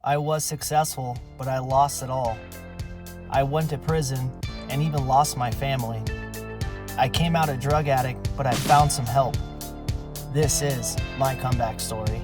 I was successful, but I lost it all. I went to prison and even lost my family. I came out a drug addict, but I found some help. This is my comeback story.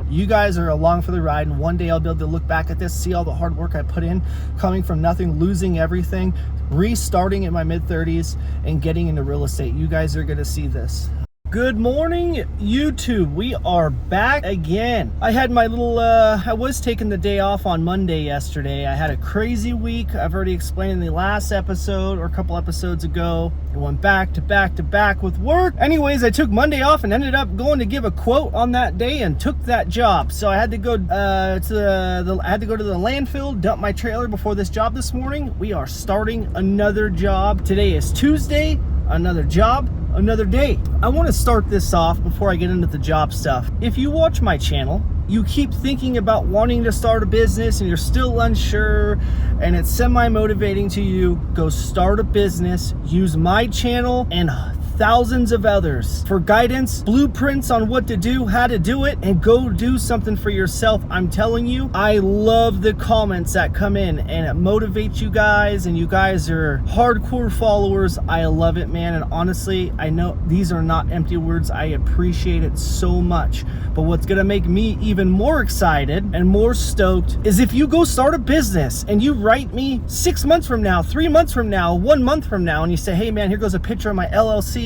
You guys are along for the ride, and one day I'll be able to look back at this, see all the hard work I put in, coming from nothing, losing everything, restarting in my mid-30s, and getting into real estate. You guys are gonna see this. Good morning, YouTube. We are back again. I had my little, I was taking the day off on Monday yesterday. I had a crazy week. I've already explained in the last episode or a couple episodes ago. I went back to back with work. Anyways, I took Monday off and ended up going to give a quote on that day and took that job. So I had to go I had to go to the landfill, dump my trailer before this job this morning. We are starting another job. Today is Tuesday, another job, another day. I want to start this off before I get into the job stuff. If you watch my channel, you keep thinking about wanting to start a business and you're still unsure and it's semi-motivating to you, go start a business. Use my channel and thousands of others for guidance, blueprints on what to do, how to do it, and go do something for yourself. I'm telling you, I love the comments that come in and it motivates you guys, and you guys are hardcore followers. I love it, man. And honestly, I know these are not empty words. I appreciate it so much. But what's gonna make me even more excited and more stoked is if you go start a business and you write me 6 months from now, 3 months from now, 1 month from now, and you say, hey man, here goes a picture of my LLC,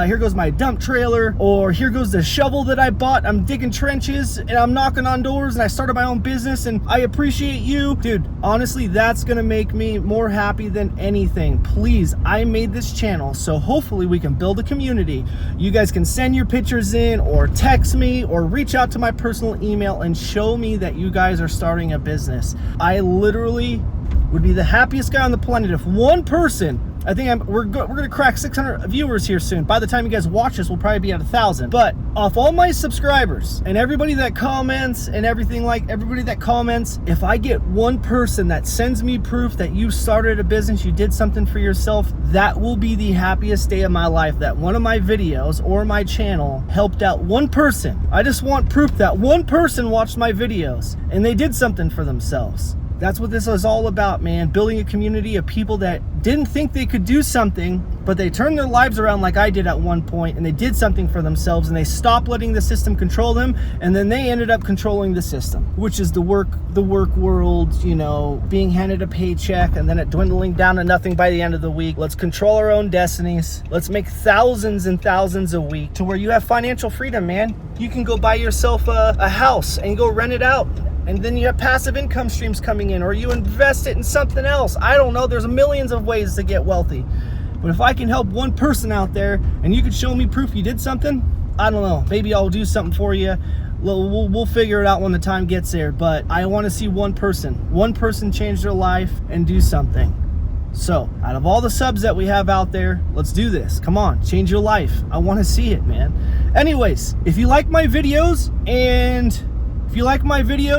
here goes my dump trailer, or here goes the shovel that I bought, I'm digging trenches and I'm knocking on doors and I started my own business and I appreciate you. Dude, honestly, that's gonna make me more happy than anything. Please, I made this channel so hopefully we can build a community. You guys can send your pictures in or text me or reach out to my personal email and show me that you guys are starting a business. I literally would be the happiest guy on the planet if one person, I think we're gonna crack 600 viewers here soon. By the time you guys watch this, we'll probably be at 1,000. But off all my subscribers and everybody that comments and everything, like everybody that comments, if I get one person that sends me proof that you started a business, you did something for yourself, that will be the happiest day of my life. That one of my videos or my channel helped out one person. I just want proof that one person watched my videos and they did something for themselves. That's what this is all about, man. Building a community of people that didn't think they could do something, but they turned their lives around like I did at one point, and they did something for themselves, and they stopped letting the system control them, and then they ended up controlling the system, which is the work world, you know, being handed a paycheck and then it dwindling down to nothing by the end of the week. Let's control our own destinies. Let's make thousands and thousands a week to where you have financial freedom, man. You can go buy yourself a house and go rent it out. And then you have passive income streams coming in, or you invest it in something else. I don't know, there's millions of ways to get wealthy. But if I can help one person out there and you could show me proof you did something, I don't know, maybe I'll do something for you. We'll figure it out when the time gets there. But I want to see one person change their life and do something. So out of all the subs that we have out there, let's do this. Come on, change your life. I want to see it, man. Anyways, if you like my videos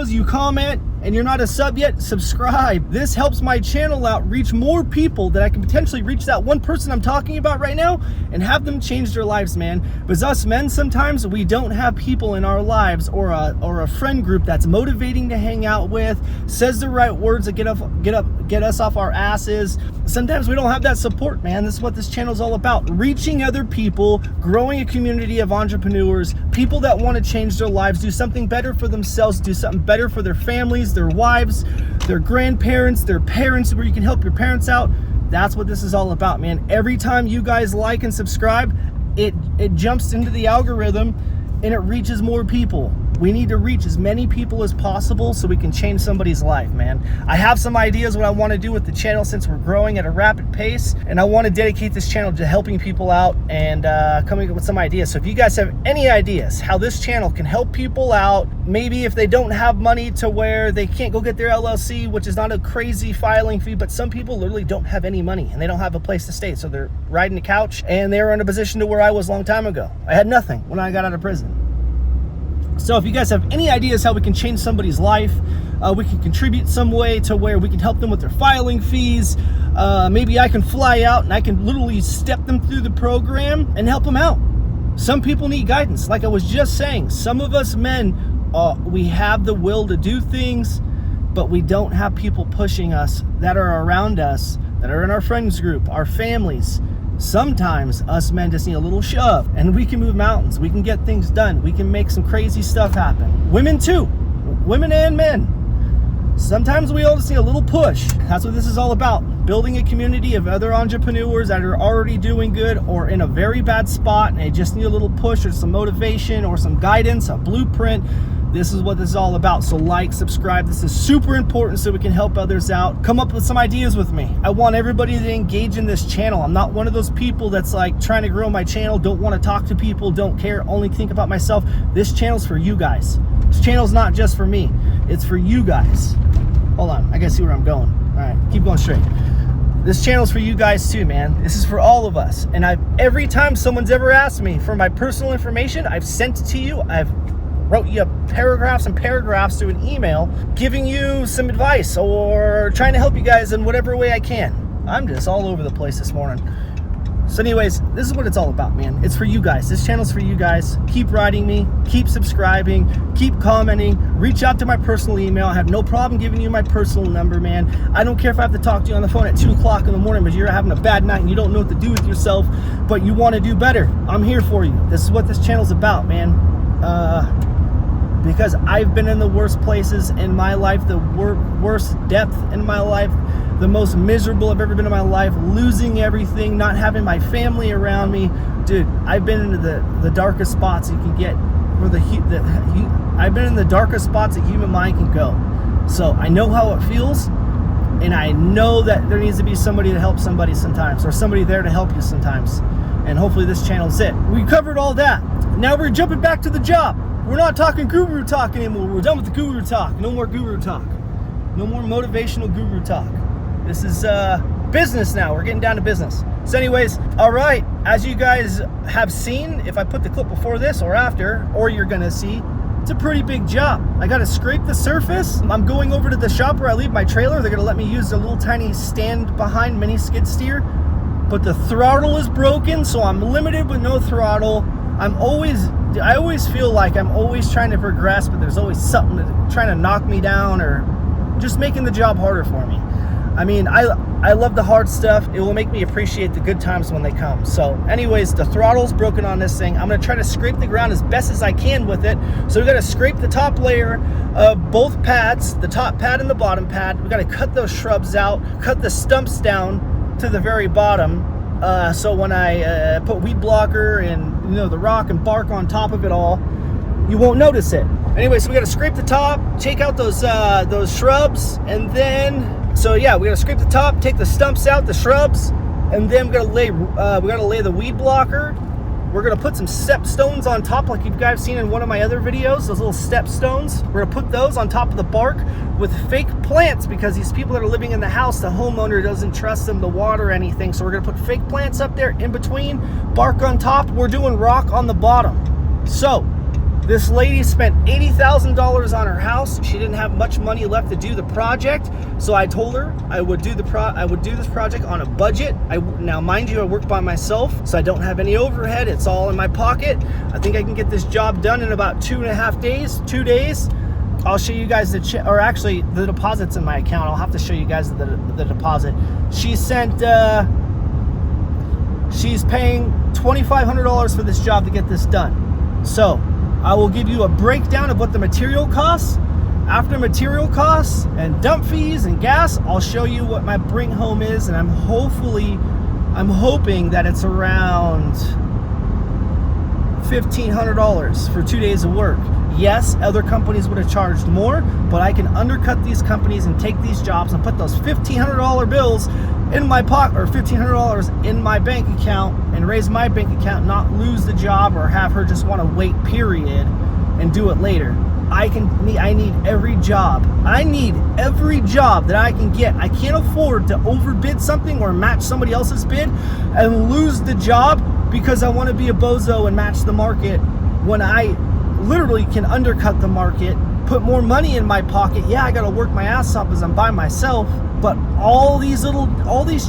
you comment, and you're not a sub yet, subscribe. This helps my channel out, reach more people that I can potentially reach that one person I'm talking about right now and have them change their lives, man. Because us men, sometimes we don't have people in our lives or a friend group that's motivating to hang out with, says the right words that get us off our asses. Sometimes we don't have that support, man. This is what this channel is all about. Reaching other people, growing a community of entrepreneurs, people that want to change their lives, do something better for themselves, do something better for their families, their wives, their grandparents, their parents, where you can help your parents out. That's what this is all about, man. Every time you guys like and subscribe, it jumps into the algorithm and it reaches more people. We need to reach as many people as possible so we can change somebody's life, man. I have some ideas what I want to do with the channel since we're growing at a rapid pace, and I want to dedicate this channel to helping people out and coming up with some ideas. So if you guys have any ideas how this channel can help people out, maybe if they don't have money to where they can't go get their LLC, which is not a crazy filing fee, but some people literally don't have any money and they don't have a place to stay, so they're riding the couch, and they're in a position to where I was a long time ago. I had nothing when I got out of prison. So if you guys have any ideas how we can change somebody's life, we can contribute some way to where we can help them with their filing fees. Maybe I can fly out and I can literally step them through the program and help them out. Some people need guidance. Like I was just saying, some of us men, we have the will to do things, but we don't have people pushing us that are around us, that are in our friends group, our families. Sometimes us men just need a little shove and we can move mountains. We can get things done. We can make some crazy stuff happen. Women too, women and men. Sometimes we all just need a little push. That's what this is all about. Building a community of other entrepreneurs that are already doing good or in a very bad spot and they just need a little push or some motivation or some guidance, a blueprint. This is what this is all about. So like, subscribe. This is super important so we can help others out. Come up with some ideas with me. I want everybody to engage in this channel. I'm not one of those people that's like trying to grow my channel, don't want to talk to people, don't care, only think about myself. This channel's for you guys. This channel's not just for me. It's for you guys. Hold on, I gotta see where I'm going. All right, keep going straight. This channel's for you guys too, man. This is for all of us. And every time someone's ever asked me for my personal information, I've sent it to you. I've wrote you paragraphs and paragraphs through an email giving you some advice or trying to help you guys in whatever way I can. I'm just all over the place this morning. So anyways, this is what it's all about, man. It's for you guys. This channel's for you guys. Keep writing me, keep subscribing, keep commenting, reach out to my personal email. I have no problem giving you my personal number, man. I don't care if I have to talk to you on the phone at 2 o'clock in the morning because you're having a bad night and you don't know what to do with yourself, but you want to do better. I'm here for you. This is what this channel's about, man. Because I've been in the worst places in my life, the worst depth in my life, the most miserable I've ever been in my life, losing everything, not having my family around me. Dude, I've been into the darkest spots you can get, where I've been in the darkest spots a human mind can go. So I know how it feels, and I know that there needs to be somebody to help somebody sometimes, or somebody there to help you sometimes. And hopefully this channel's it. We covered all that. Now we're jumping back to the job. We're not talking guru talk anymore. We're done with the guru talk. No more guru talk. No more motivational guru talk. This is business now. We're getting down to business. So anyways, all right. As you guys have seen, if I put the clip before this or after, or you're going to see, it's a pretty big job. I got to scrape the surface. I'm going over to the shop where I leave my trailer. They're going to let me use a little tiny stand behind mini skid steer. But the throttle is broken, so I'm limited with no throttle. I always feel like I'm always trying to progress, but there's always something trying to knock me down or just making the job harder for me. I mean, I love the hard stuff. It will make me appreciate the good times when they come. So anyways, the throttle's broken on this thing. I'm gonna try to scrape the ground as best as I can with it. So we gotta scrape the top layer of both pads, the top pad and the bottom pad. We gotta cut those shrubs out, cut the stumps down to the very bottom. So when I put weed blocker and the rock and bark on top of it all, you won't notice it. Anyway, so we gotta scrape the top, take out those shrubs, and then we gotta scrape the top, take the stumps out, the shrubs, and then we gotta lay the weed blocker. We're gonna put some step stones on top, like you guys seen in one of my other videos, those little step stones. We're gonna put those on top of the bark with fake plants because these people that are living in the house, the homeowner doesn't trust them to water anything. So we're gonna put fake plants up there in between, bark on top. We're doing rock on the bottom. So this lady spent $80,000 on her house. She didn't have much money left to do the project, so I told her I would do this project on a budget. Now, mind you, I work by myself, so I don't have any overhead. It's all in my pocket. I think I can get this job done in about 2.5 days, 2 days. I'll show you guys the deposit's in my account. I'll have to show you guys the deposit. She sent. She's paying $2,500 for this job to get this done. So I will give you a breakdown of what the material costs. After material costs and dump fees and gas, I'll show you what my bring home is, and I'm hoping that it's around $1,500 for 2 days of work. Yes, other companies would have charged more, but I can undercut these companies and take these jobs and put those $1,500 bills in my pocket, or $1,500 in my bank account, and raise my bank account, not lose the job or have her just want to wait, period, and do it later. I need every job. I need every job that I can get. I can't afford to overbid something or match somebody else's bid and lose the job because I want to be a bozo and match the market when I literally can undercut the market, put more money in my pocket. Yeah, I got to work my ass off as I'm by myself, but all these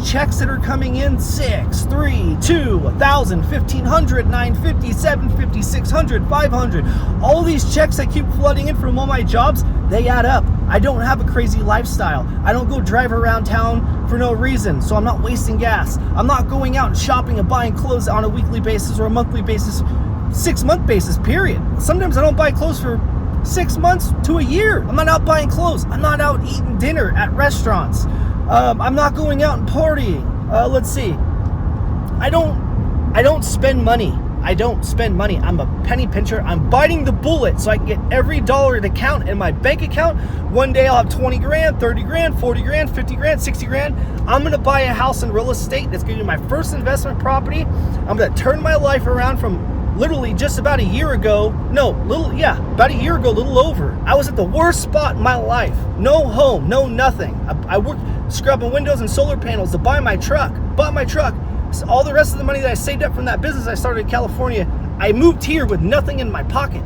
checks that are coming in, 6, 3, 2, 1,000, 1,500, 950, 750, 600, 500, all these checks that keep flooding in from all my jobs, they add up. I don't have a crazy lifestyle. I don't go drive around town for no reason, so I'm not wasting gas. I'm not going out and shopping and buying clothes on a weekly basis or a monthly basis, 6-month basis, period. Sometimes I don't buy clothes for 6 months to a year. I'm not out buying clothes. I'm not out eating dinner at restaurants. I'm not going out and partying. Let's see. I don't spend money. I don't spend money. I'm a penny pincher. I'm biting the bullet so I can get every dollar to count in my bank account. One day I'll have 20 grand, 30 grand, 40 grand, 50 grand, 60 grand. I'm going to buy a house in real estate. That's going to be my first investment property. I'm going to turn my life around from literally just about a year ago, about a year ago, little over. I was at the worst spot in my life. No home, no nothing. I worked scrubbing windows and solar panels to buy my truck. Bought my truck. So all the rest of the money that I saved up from that business I started in California, I moved here with nothing in my pocket.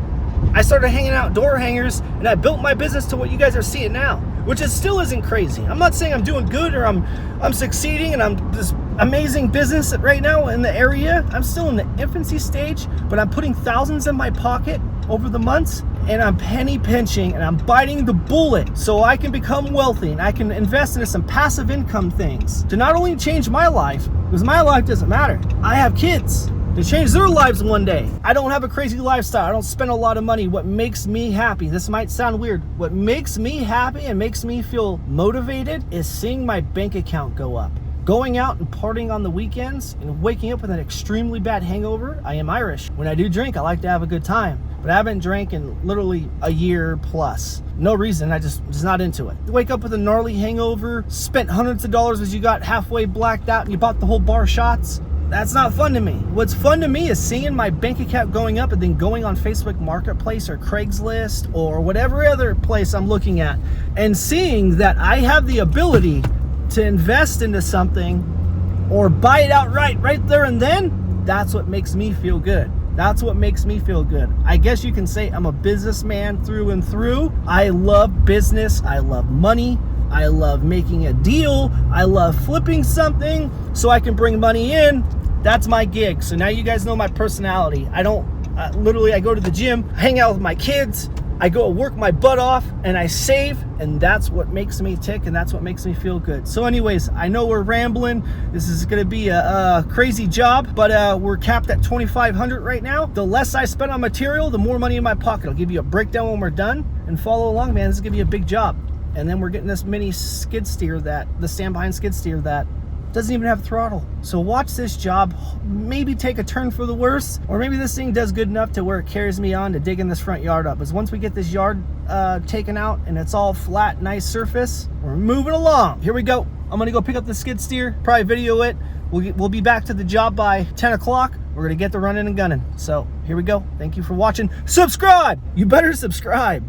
I started hanging out door hangers, and I built my business to what you guys are seeing now, which still isn't crazy. I'm not saying I'm doing good or I'm succeeding and I'm this amazing business right now in the area. I'm still in the infancy stage, but I'm putting thousands in my pocket over the months, and I'm penny pinching and I'm biting the bullet so I can become wealthy and I can invest into some passive income things to not only change my life, because my life doesn't matter. I have kids to change their lives one day. I don't have a crazy lifestyle. I don't spend a lot of money. What makes me happy, this might sound weird, what makes me happy and makes me feel motivated is seeing my bank account go up. Going out and partying on the weekends and waking up with an extremely bad hangover. I am Irish. When I do drink, I like to have a good time, but I haven't drank in literally a year plus. No reason, I just not into it. You wake up with a gnarly hangover, spent hundreds of dollars as you got halfway blacked out and you bought the whole bar of shots. That's not fun to me. What's fun to me is seeing my bank account going up and then going on Facebook Marketplace or Craigslist or whatever other place I'm looking at and seeing that I have the ability to invest into something or buy it outright right there and then. That's what makes me feel good. That's what makes me feel good. I guess you can say I'm a businessman through and through. I love business. I love money. I love making a deal. I love flipping something so I can bring money in. That's my gig. So now you guys know my personality. I go to the gym, hang out with my kids, I go work my butt off, and I save, and that's what makes me tick, and that's what makes me feel good. So anyways, I know we're rambling. This is gonna be a crazy job, but we're capped at $2,500 right now. The less I spend on material, the more money in my pocket. I'll give you a breakdown when we're done, and follow along, man. This is gonna be a big job. And then we're getting this mini skid steer, the stand behind skid steer that doesn't even have throttle. So watch this job maybe take a turn for the worse, or maybe this thing does good enough to where it carries me on to digging this front yard up. Because once we get this yard taken out and it's all flat, nice surface, we're moving along. Here we go. I'm gonna go pick up the skid steer, probably video it. We'll be back to the job by 10 o'clock. We're gonna get the running and gunning. So here we go. Thank you for watching. Subscribe! You better subscribe.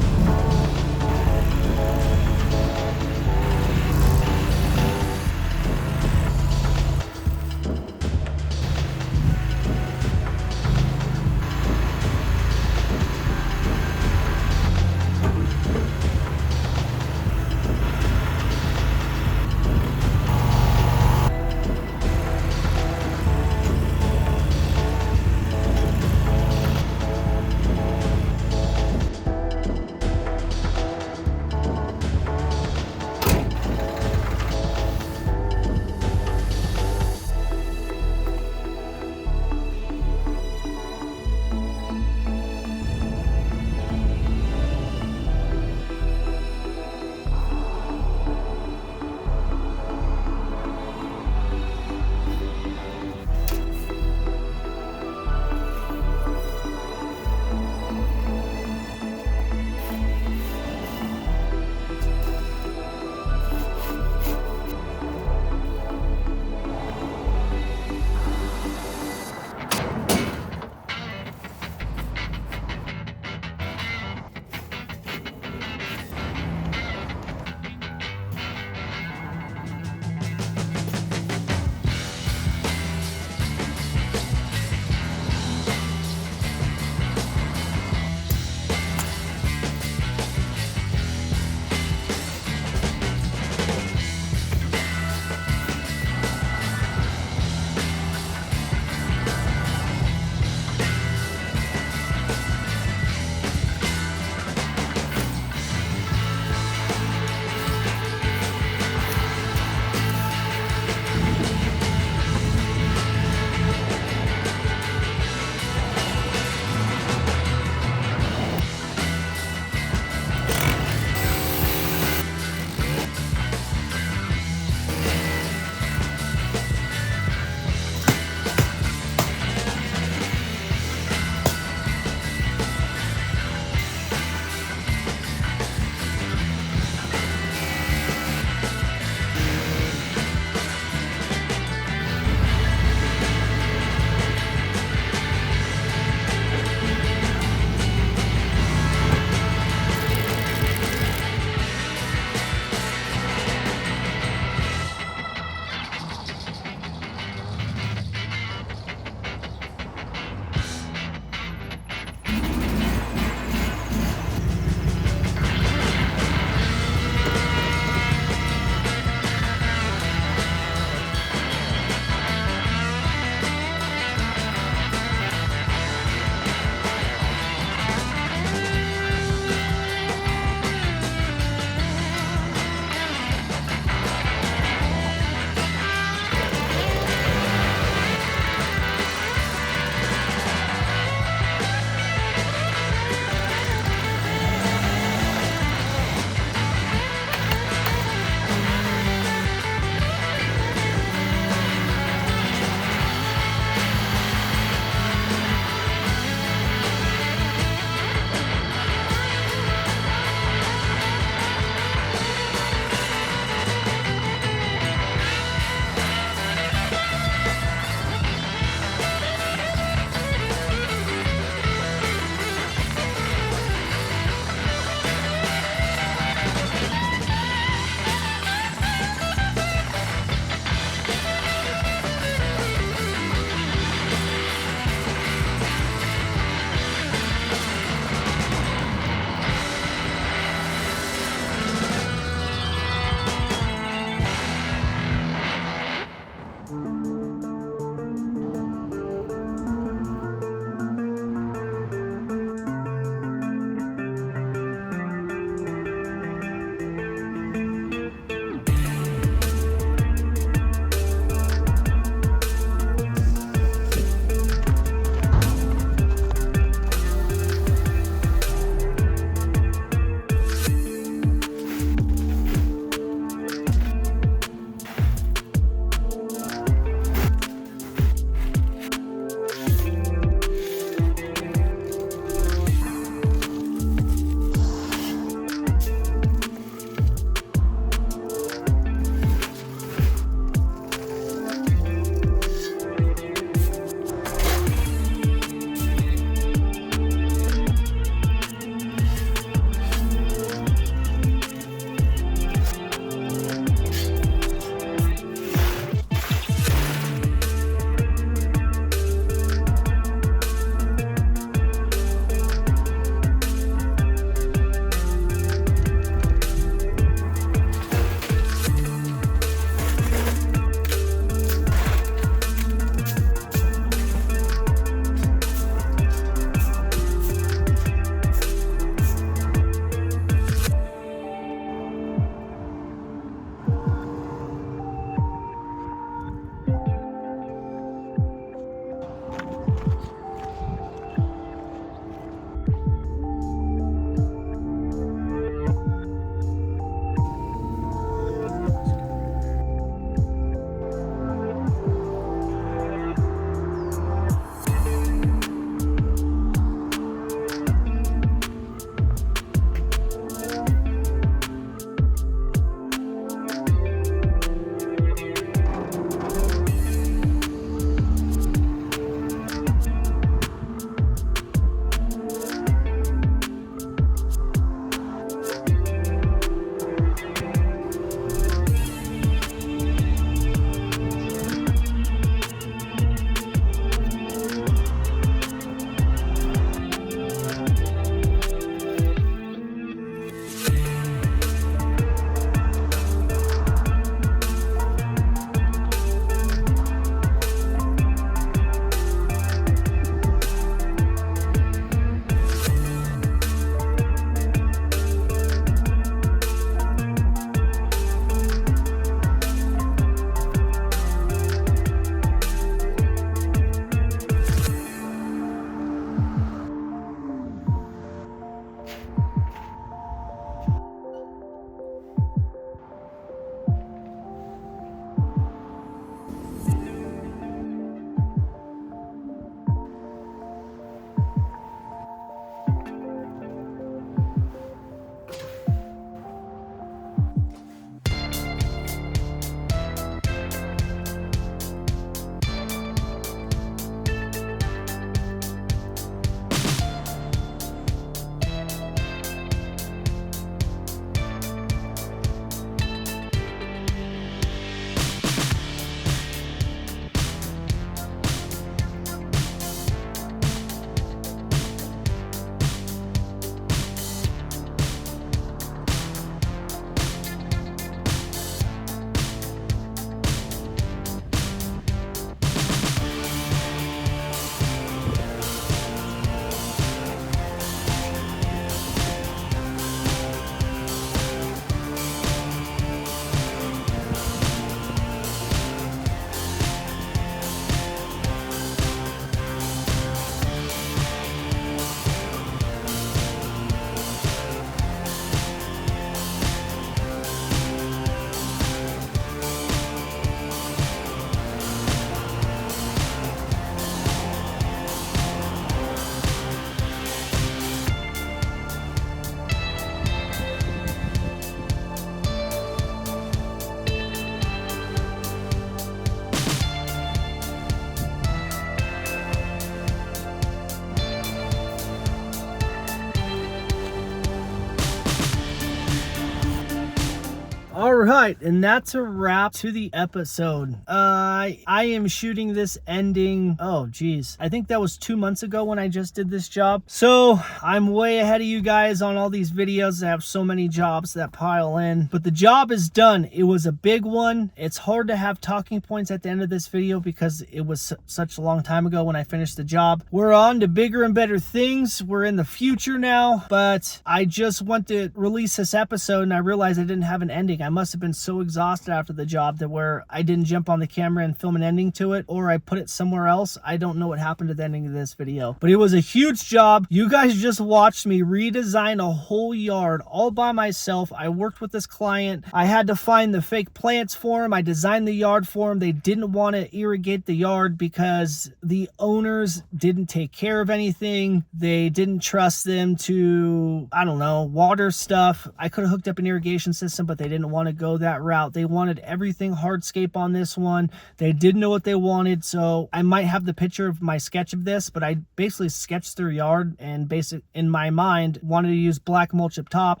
right, and that's a wrap to the episode. I am shooting this ending, oh geez, I think that was 2 months ago when I just did this job. So I'm way ahead of you guys on all these videos. I have so many jobs that pile in, but the job is done. It was a big one. It's hard to have talking points at the end of this video because it was such a long time ago when I finished the job. We're on to bigger and better things. We're in the future now, but I just want to release this episode and I realized I didn't have an ending. I must have been so exhausted after the job that where I didn't jump on the camera and film an ending to it, or I put it somewhere else. I don't know what happened at the ending of this video, but it was a huge job. You guys just watched me redesign a whole yard all by myself. I worked with this client. I had to find the fake plants for him. I designed the yard for him. They didn't want to irrigate the yard because the owners didn't take care of anything. They didn't trust them to, I don't know, water stuff. I could have hooked up an irrigation system, but they didn't want to go that route. They wanted everything hardscape on this one. They didn't know what they wanted. So I might have the picture of my sketch of this, but I basically sketched their yard and basically in my mind wanted to use black mulch up top,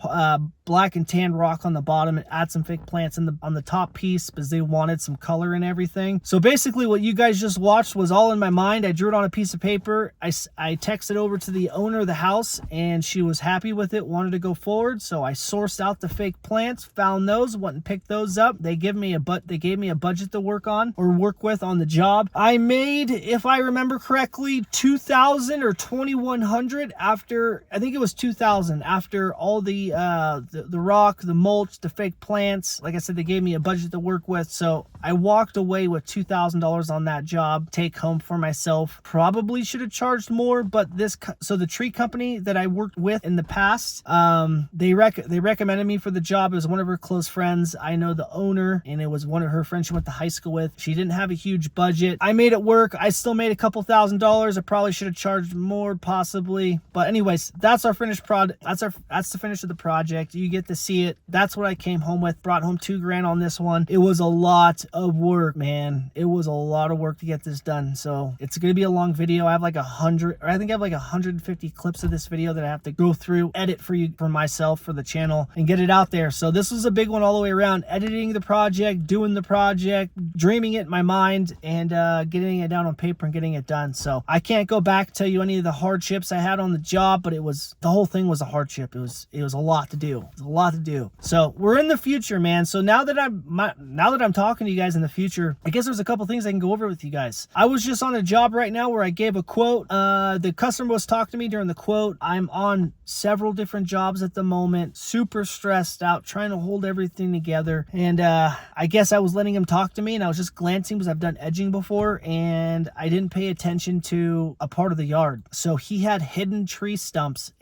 black and tan rock on the bottom, and add some fake plants on the top piece because they wanted some color and everything. So basically what you guys just watched was all in my mind. I drew it on a piece of paper. I texted over to the owner of the house and she was happy with it, wanted to go forward. So I sourced out the fake plants, found those, went and picked those up. They gave me a budget to work with on the job. I made, if I remember correctly, $2,000 or $2,100 after, I think it was $2,000 after all the rock, the mulch, the fake plants. Like I said, they gave me a budget to work with. So I walked away with $2,000 on that job, take home for myself. Probably should have charged more, but so the tree company that I worked with in the past, they recommended me for the job. It was one of her close friends. I know the owner, and it was one of her friends she went to high school with. She didn't have a huge budget. I made it work. I still made a couple $1,000s. I probably should have charged more, possibly. But anyways, that's our finished product. That's the finish of the project. You get to see it. That's what I came home with. Brought home $2,000 on this one. It was a lot of work, man. It was a lot of work to get this done. So it's going to be a long video. I have like 150 clips of this video that I have to go through, edit for myself, for the channel, and get it out there. So this was a big one all the way around. Editing the project, doing the project, dreaming it in my mind, and getting it down on paper and getting it done. So I can't go back tell you any of the hardships I had on the job, but the whole thing was a hardship. It was a lot to do. It was a lot to do. So we're in the future, man. So now that I'm talking to you guys in the future, I guess there's a couple things I can go over with you guys. I was just on a job right now where I gave a quote. The customer was talking to me during the quote. I'm on several different jobs at the moment, super stressed out, trying to hold everything together. And I guess I was letting him talk to me, and I was just glancing because I've done edging before, and I didn't pay attention to a part of the yard. So he had hidden tree stumps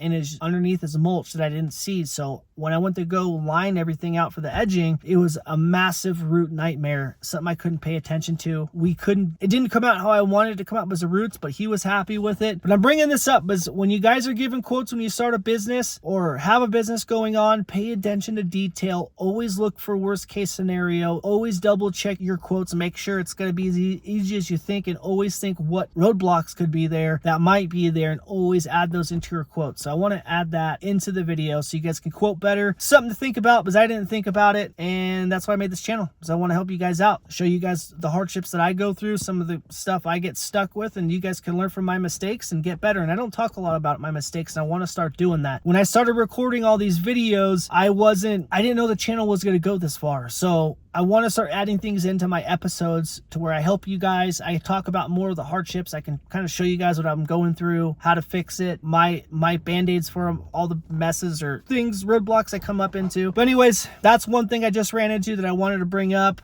underneath his mulch that I didn't see. So when I went to go line everything out for the edging, it was a massive root nightmare, something I couldn't pay attention to. It didn't come out how I wanted it to come out as the roots, but he was happy with it. But I'm bringing this up because when you guys are giving quotes when you start a business or have a business going on, pay attention to detail. Always look for worst case scenario. Always double check your quotes and make sure it's going to be as easy as you think, and always think what roadblocks could be there that might be there, and always add those into your quotes. So I want to add that into the video so you guys can quote better. Something to think about because I didn't think about it, and that's why I made this channel, because I want to help you guys out, show you guys the hardships that I go through, some of the stuff I get stuck with, and you guys can learn from my mistakes and get better. And I don't talk a lot about my mistakes, and I want to start doing that. When I started recording all these videos, I didn't know the channel was going to go this far. So I want to start adding things into my episodes to where I help you guys. I talk about more of the hardships. I can kind of show you guys what I'm going through, how to fix it, my band-aids for all the messes or things, roadblocks I come up into. But anyways, that's one thing I just ran into that I wanted to bring up.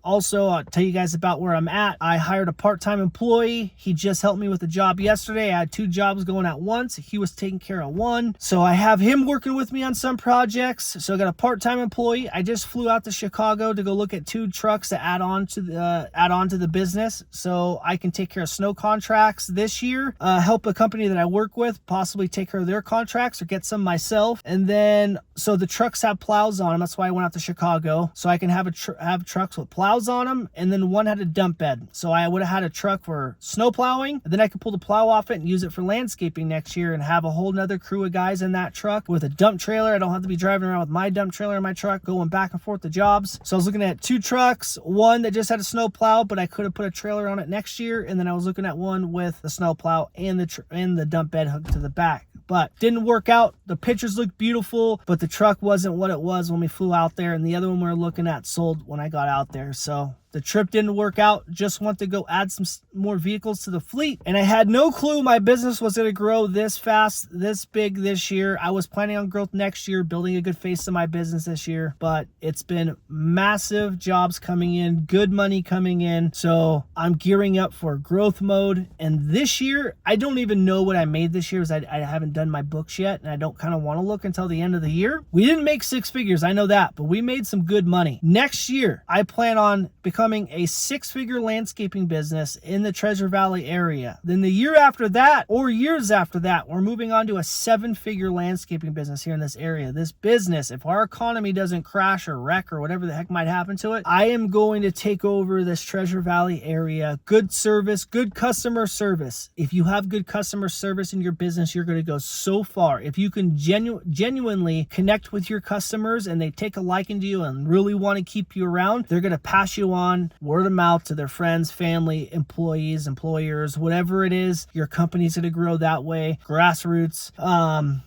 Also, I'll tell you guys about where I'm at. I hired a part-time employee. He just helped me with a job yesterday. I had 2 jobs going at once. He was taking care of one. So I have him working with me on some projects. So I got a part-time employee. I just flew out to Chicago to go look at 2 trucks to add on to the business, so I can take care of snow contracts this year, help a company that I work with possibly take care of their contracts or get some myself. And then so the trucks have plows on them. That's why I went out to Chicago, so I can have have trucks with plows on them. And then one had a dump bed, so I would have had a truck for snow plowing, and then I could pull the plow off it and use it for landscaping next year and have a whole nother crew of guys in that truck with a dump trailer. I don't have to be driving around with my dump trailer in my truck going back and forth to jobs. So I was looking at 2 trucks, one that just had a snow plow, but I could have put a trailer on it next year. And then I was looking at one with the snow plow and the dump bed hooked to the back, but didn't work out. The pictures looked beautiful, but the truck wasn't what it was when we flew out there. And the other one we were looking at sold when I got out there. So the trip didn't work out. Just want to go add some more vehicles to the fleet. And I had no clue my business was going to grow this fast, this big this year. I was planning on growth next year, building a good face to my business this year. But it's been massive jobs coming in, good money coming in. So I'm gearing up for growth mode. And this year, I don't even know what I made this year, because I haven't done my books yet. And I don't kind of want to look until the end of the year. We didn't make 6 figures, I know that, but we made some good money. Next year, I plan on becoming a 6-figure landscaping business in the Treasure Valley area. Then the year after that, or years after that, we're moving on to a 7-figure landscaping business here in this area. This business, if our economy doesn't crash or wreck or whatever the heck might happen to it, I am going to take over this Treasure Valley area. Good service, good customer service. If you have good customer service in your business, you're going to go so far. If you can genuinely connect with your customers and they take a liking to you and really want to keep you around, they're going to pass you on word of mouth to their friends, family, employees, employers, whatever it is. Your company's going to grow that way. Grassroots.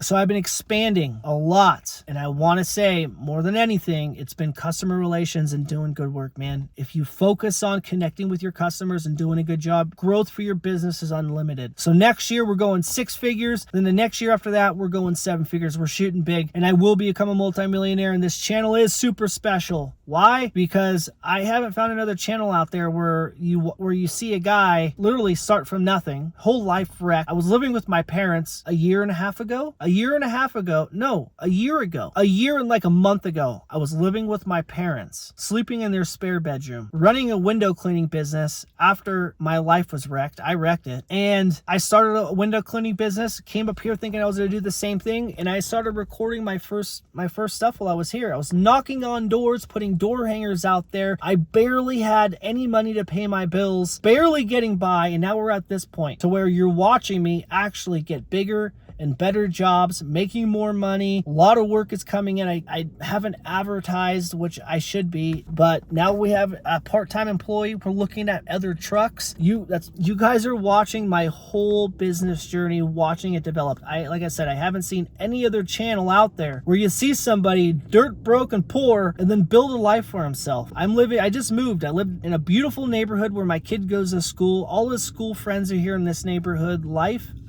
So I've been expanding a lot, and I want to say more than anything, it's been customer relations and doing good work, man. If you focus on connecting with your customers and doing a good job, growth for your business is unlimited. So next year we're going 6 figures. Then the next year after that, we're going 7 figures. We're shooting big, and I will become a multimillionaire. And this channel is super special. Why? Because I haven't found another channel out there where you see a guy literally start from nothing, whole life wreck. I was living with my parents a year and a year and like a month ago. I was living with my parents, sleeping in their spare bedroom, running a window cleaning business after my life was wrecked. I wrecked it, and I started a window cleaning business, came up here thinking I was going to do the same thing, and I started recording my first stuff while I was here. I was knocking on doors, putting door hangers out there. I barely had any money to pay my bills, barely getting by, and now we're at this point to where you're watching me actually get bigger and better jobs, making more money. A lot of work is coming in. I haven't advertised, which I should be, but now we have a part-time employee. We're looking at other trucks. You guys are watching my whole business journey, watching it develop. Like I said, I haven't seen any other channel out there where you see somebody dirt broke and poor and then build a life for himself. I just moved. I live in a beautiful neighborhood where my kid goes to school. All his school friends are here in this neighborhood.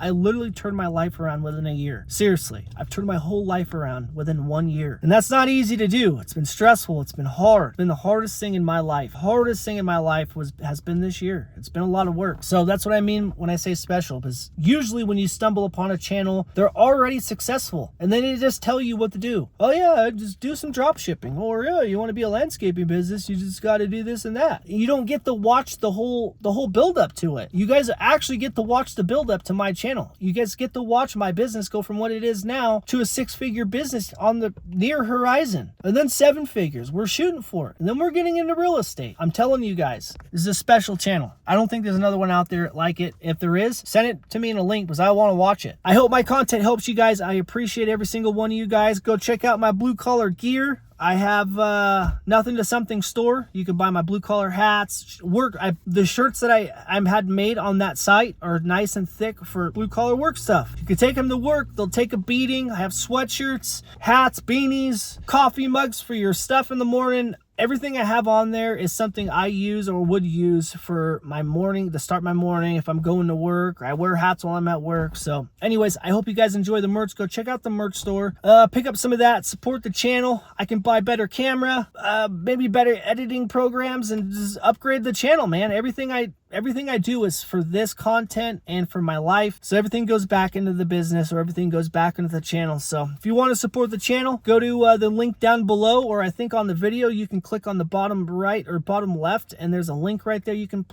I literally turned my life around within a year. Seriously, I've turned my whole life around within 1 year. And that's not easy to do. It's been stressful. It's been hard. It's been the hardest thing in my life. Hardest thing in my life has been this year. It's been a lot of work. So that's what I mean when I say special, because usually when you stumble upon a channel, they're already successful. And then they just tell you what to do. Oh yeah, just do some drop shipping. Or yeah, you want to be a landscaping business, you just got to do this and that. You don't get to watch the whole build up to it. You guys actually get to watch the build up to my channel. You guys get to watch my business go from what it is now to a 6-figure business on the near horizon, and then 7 figures. We're shooting for it, and then we're getting into real estate. I'm telling you guys, this is a special channel. I don't think there's another one out there like it. If there is, send it to me in a link because I want to watch it. I hope my content helps you guys. I appreciate every single one of you guys. Go check out my blue collar gear. I have Nothing to Something store. You can buy my blue collar hats. The shirts that I had made on that site are nice and thick for blue collar work stuff. You can take them to work. They'll take a beating. I have sweatshirts, hats, beanies, coffee mugs for your stuff in the morning. Everything I have on there is something I use or would use for my morning, to start my morning if I'm going to work. Or I wear hats while I'm at work. So anyways, I hope you guys enjoy the merch. Go check out the merch store. Pick up some of that. Support the channel. I can buy better camera, maybe better editing programs, and just upgrade the channel, man. Everything everything I do is for this content and for my life. So everything goes back into the business, or everything goes back into the channel. So if you want to support the channel, go to the link down below, or I think on the video you can click on the bottom right or bottom left, and there's a link right there you can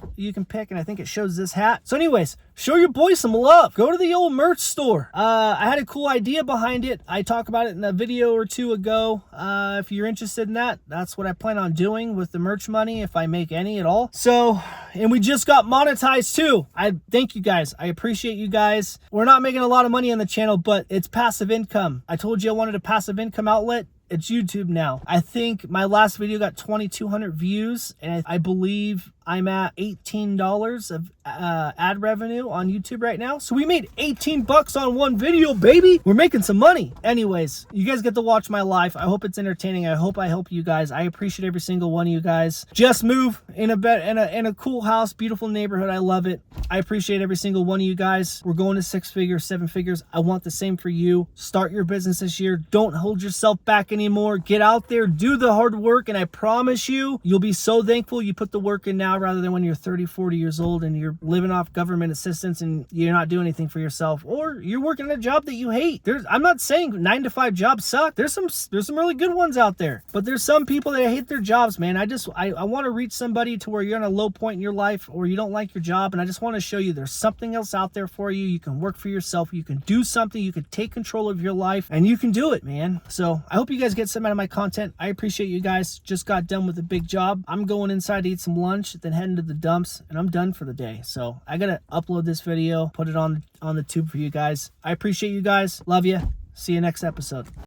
pick, and I think it shows this hat. So anyways, show your boy some love. Go to the old merch store. I had a cool idea behind it. I talked about it in a video or two ago. If you're interested in that, that's what I plan on doing with the merch money, if I make any at all. So, and we just got monetized too. I thank you guys. I appreciate you guys. We're not making a lot of money on the channel, but it's passive income. I told you I wanted a passive income outlet. It's YouTube now. I think my last video got 2,200 views, and I believe I'm at $18 of ad revenue on YouTube right now. So we made 18 bucks on one video, baby. We're making some money. Anyways, you guys get to watch my life. I hope it's entertaining. I hope I help you guys. I appreciate every single one of you guys. Just moved in a cool house, beautiful neighborhood. I love it. I appreciate every single one of you guys. We're going to 6 figures, 7 figures. I want the same for you. Start your business this year. Don't hold yourself back anymore. Get out there, do the hard work, and I promise you, you'll be so thankful you put the work in now, rather than when you're 30, 40 years old and you're living off government assistance and you're not doing anything for yourself, or you're working a job that you hate. I'm not saying 9-to-5 jobs suck. There's some really good ones out there, but there's some people that hate their jobs, man. I want to reach somebody to where you're on a low point in your life, or you don't like your job, and I just want to show you there's something else out there for you. You can work for yourself. You can do something. You can take control of your life, and you can do it, man. So I hope you guys get some out of my content. I appreciate you guys. Just got done with a big job. I'm going inside to eat some lunch, then heading to the dumps, and I'm done for the day. So I gotta upload this video, put it on the tube for you guys. I appreciate you guys. Love you. See you next episode.